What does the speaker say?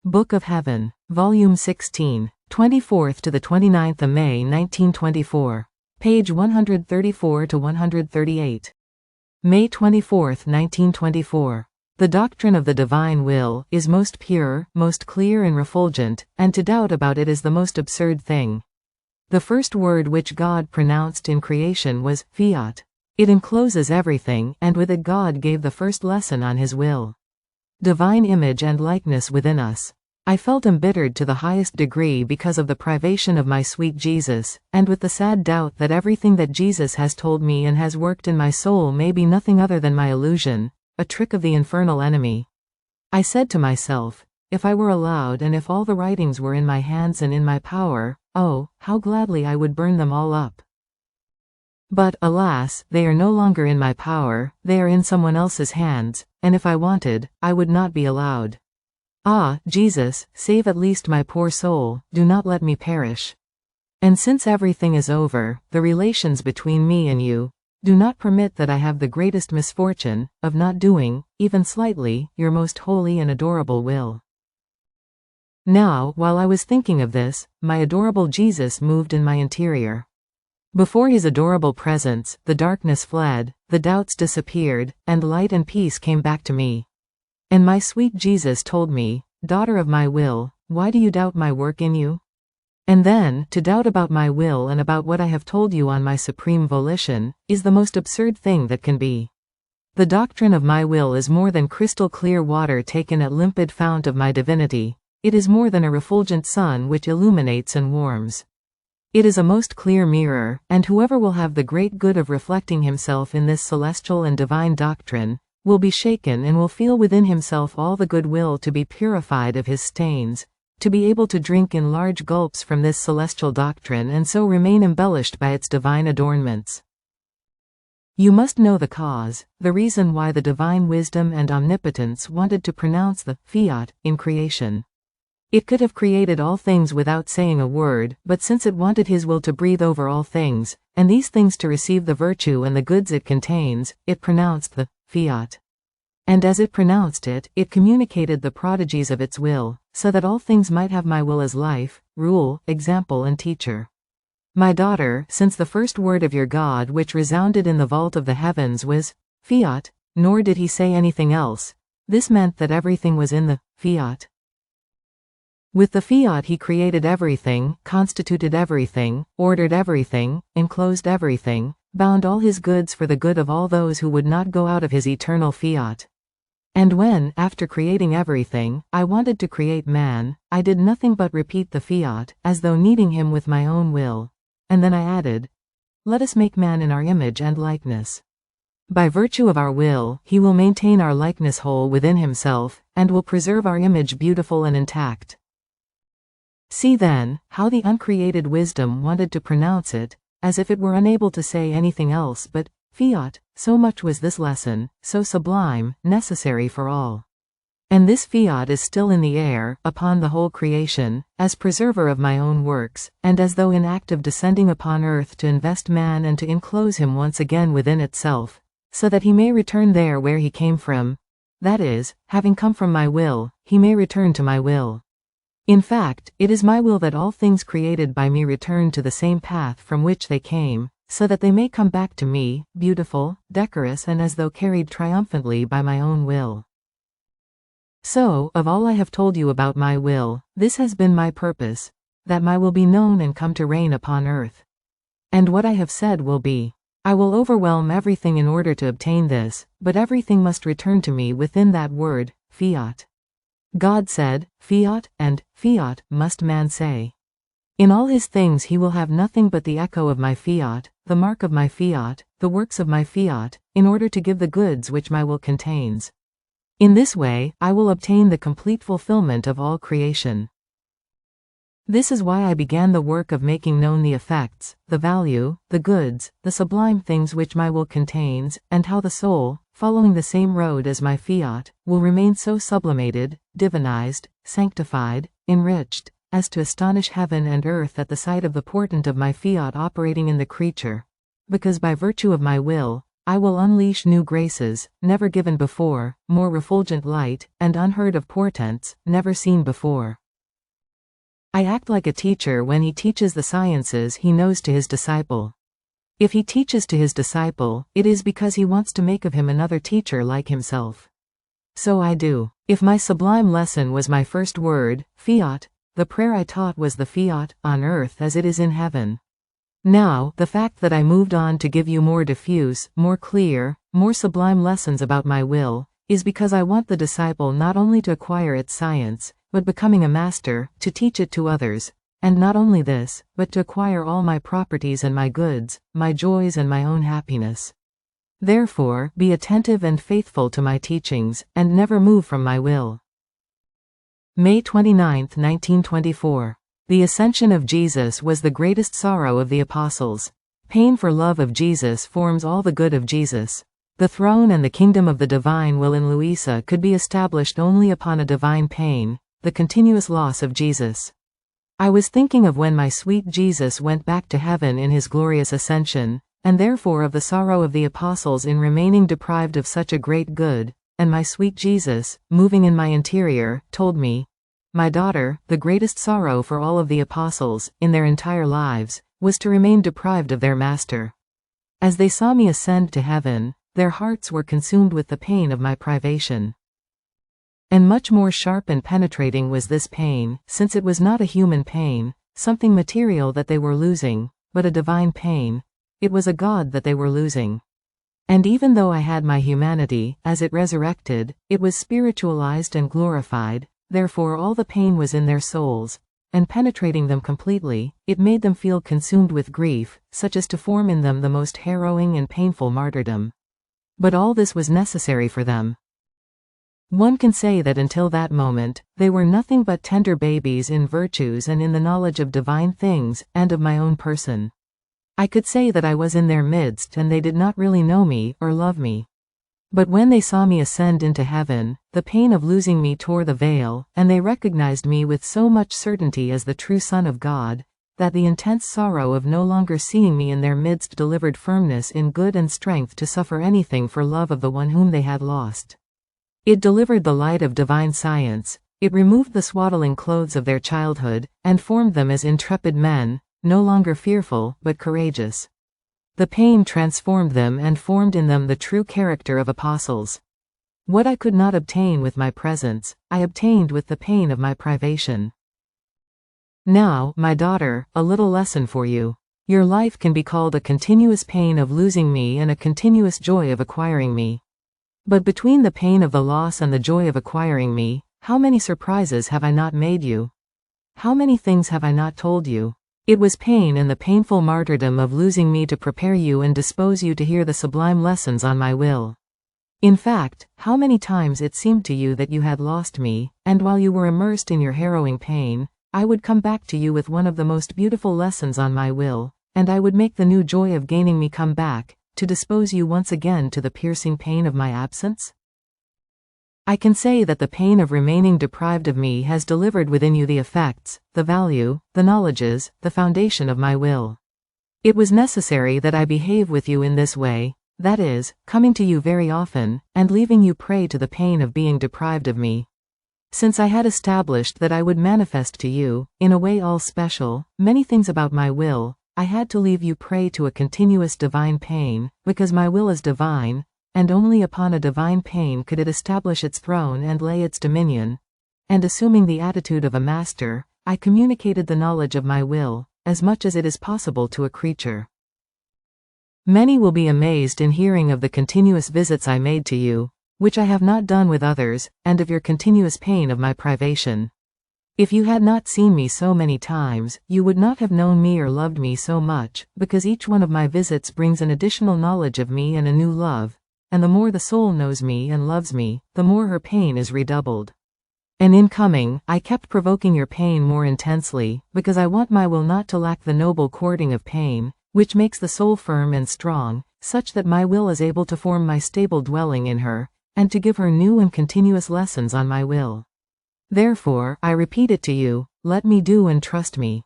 Book of Heaven, Volume 16, 24th to the 29th of May 1924. Page 134 to 138. May 24, 1924. The doctrine of the divine will is most pure, most clear and refulgent, and to doubt about it is the most absurd thing. The first word which God pronounced in creation was fiat. It encloses everything, and with it God gave the first lesson on His will. Divine image and likeness within us. I felt embittered to the highest degree because of the privation of my sweet Jesus, and with the sad doubt that everything that Jesus has told me and has worked in my soul may be nothing other than my illusion, a trick of the infernal enemy. I said to myself, if I were allowed and if all the writings were in my hands and in my power, oh, how gladly I would burn them all up. But, alas, they are no longer in my power, they are in someone else's hands, and if I wanted, I would not be allowed. Ah, Jesus, save at least my poor soul, do not let me perish. And since everything is over, the relations between me and you, do not permit that I have the greatest misfortune, of not doing, even slightly, your most holy and adorable will. Now, while I was thinking of this, my adorable Jesus moved in my interior. Before His adorable presence, the darkness fled, the doubts disappeared, and light and peace came back to me. And my sweet Jesus told me, daughter of my will, why do you doubt my work in you? And then, to doubt about my will and about what I have told you on my supreme volition, is the most absurd thing that can be. The doctrine of my will is more than crystal clear water taken at limpid fount of my divinity. It is more than a refulgent sun which illuminates and warms. It is a most clear mirror, and whoever will have the great good of reflecting himself in this celestial and divine doctrine, will be shaken and will feel within himself all the good will to be purified of his stains, to be able to drink in large gulps from this celestial doctrine and so remain embellished by its divine adornments. You must know the cause, the reason why the divine wisdom and omnipotence wanted to pronounce the fiat in creation. It could have created all things without saying a word, but since it wanted His will to breathe over all things, and these things to receive the virtue and the goods it contains, it pronounced the fiat. And as it pronounced it, it communicated the prodigies of its will, so that all things might have my will as life, rule, example and teacher. My daughter, since the first word of your God which resounded in the vault of the heavens was fiat, nor did He say anything else, this meant that everything was in the fiat. With the fiat He created everything, constituted everything, ordered everything, enclosed everything, bound all His goods for the good of all those who would not go out of His eternal fiat. And when, after creating everything, I wanted to create man, I did nothing but repeat the fiat, as though kneading him with my own will. And then I added, let us make man in our image and likeness. By virtue of our will, He will maintain our likeness whole within Himself, and will preserve our image beautiful and intact. See then, how the uncreated wisdom wanted to pronounce it, as if it were unable to say anything else but fiat, so much was this lesson, so sublime, necessary for all. And this fiat is still in the air, upon the whole creation, as preserver of my own works, and as though in act of descending upon earth to invest man and to enclose him once again within itself, so that he may return there where he came from, that is, having come from my will, he may return to my will. In fact, it is my will that all things created by me return to the same path from which they came, so that they may come back to me, beautiful, decorous and as though carried triumphantly by my own will. So, of all I have told you about my will, this has been my purpose, that my will be known and come to reign upon earth. And what I have said will be, I will overwhelm everything in order to obtain this, but everything must return to me within that word, fiat. God said, fiat, and fiat must man say. In all his things he will have nothing but the echo of my fiat, the mark of my fiat, the works of my fiat, in order to give the goods which my will contains. In this way, I will obtain the complete fulfillment of all creation. This is why I began the work of making known the effects, the value, the goods, the sublime things which my will contains, and how the soul, following the same road as my fiat, will remain so sublimated, divinized, sanctified, enriched, as to astonish heaven and earth at the sight of the portent of my fiat operating in the creature. Because by virtue of my will, I will unleash new graces, never given before, more refulgent light, and unheard of portents, never seen before. I act like a teacher when he teaches the sciences he knows to his disciple. If he teaches to his disciple, it is because he wants to make of him another teacher like himself. So I do. If my sublime lesson was my first word, fiat, the prayer I taught was the fiat, on earth as it is in heaven. Now, the fact that I moved on to give you more diffuse, more clear, more sublime lessons about my will, is because I want the disciple not only to acquire its science, but becoming a master, to teach it to others, and not only this, but to acquire all my properties and my goods, my joys and my own happiness. Therefore, be attentive and faithful to my teachings, and never move from my will. May 29, 1924. The ascension of Jesus was the greatest sorrow of the apostles. Pain for love of Jesus forms all the good of Jesus. The throne and the kingdom of the divine will in Luisa could be established only upon a divine pain, the continuous loss of Jesus. I was thinking of when my sweet Jesus went back to heaven in his glorious ascension, and therefore of the sorrow of the apostles in remaining deprived of such a great good, and my sweet Jesus, moving in my interior, told me, "My daughter, the greatest sorrow for all of the apostles, in their entire lives, was to remain deprived of their master. As they saw me ascend to heaven, their hearts were consumed with the pain of my privation. And much more sharp and penetrating was this pain, since it was not a human pain, something material that they were losing, but a divine pain. It was a God that they were losing. And even though I had my humanity, as it resurrected, it was spiritualized and glorified, therefore all the pain was in their souls, and penetrating them completely, it made them feel consumed with grief, such as to form in them the most harrowing and painful martyrdom. But all this was necessary for them. One can say that until that moment, they were nothing but tender babies in virtues and in the knowledge of divine things, and of my own person. I could say that I was in their midst and they did not really know me or love me. But when they saw me ascend into heaven, the pain of losing me tore the veil, and they recognized me with so much certainty as the true Son of God, that the intense sorrow of no longer seeing me in their midst delivered firmness in good and strength to suffer anything for love of the one whom they had lost. It delivered the light of divine science, it removed the swaddling clothes of their childhood, and formed them as intrepid men, no longer fearful, but courageous. The pain transformed them and formed in them the true character of apostles. What I could not obtain with my presence, I obtained with the pain of my privation. Now, my daughter, a little lesson for you. Your life can be called a continuous pain of losing me and a continuous joy of acquiring me. But between the pain of the loss and the joy of acquiring me, how many surprises have I not made you? How many things have I not told you? It was pain and the painful martyrdom of losing me to prepare you and dispose you to hear the sublime lessons on my will. In fact, how many times it seemed to you that you had lost me, and while you were immersed in your harrowing pain, I would come back to you with one of the most beautiful lessons on my will, and I would make the new joy of gaining me come back, to dispose you once again to the piercing pain of my absence? I can say that the pain of remaining deprived of me has delivered within you the effects, the value, the knowledges, the foundation of my will. It was necessary that I behave with you in this way, that is, coming to you very often, and leaving you prey to the pain of being deprived of me. Since I had established that I would manifest to you, in a way all special, many things about my will, I had to leave you prey to a continuous divine pain, because my will is divine, and only upon a divine pain could it establish its throne and lay its dominion. And assuming the attitude of a master, I communicated the knowledge of my will, as much as it is possible to a creature. Many will be amazed in hearing of the continuous visits I made to you, which I have not done with others, and of your continuous pain of my privation. If you had not seen me so many times, you would not have known me or loved me so much, because each one of my visits brings an additional knowledge of me and a new love, and the more the soul knows me and loves me, the more her pain is redoubled. And in coming, I kept provoking your pain more intensely, because I want my will not to lack the noble courting of pain, which makes the soul firm and strong, such that my will is able to form my stable dwelling in her, and to give her new and continuous lessons on my will. Therefore, I repeat it to you, let me do and trust me.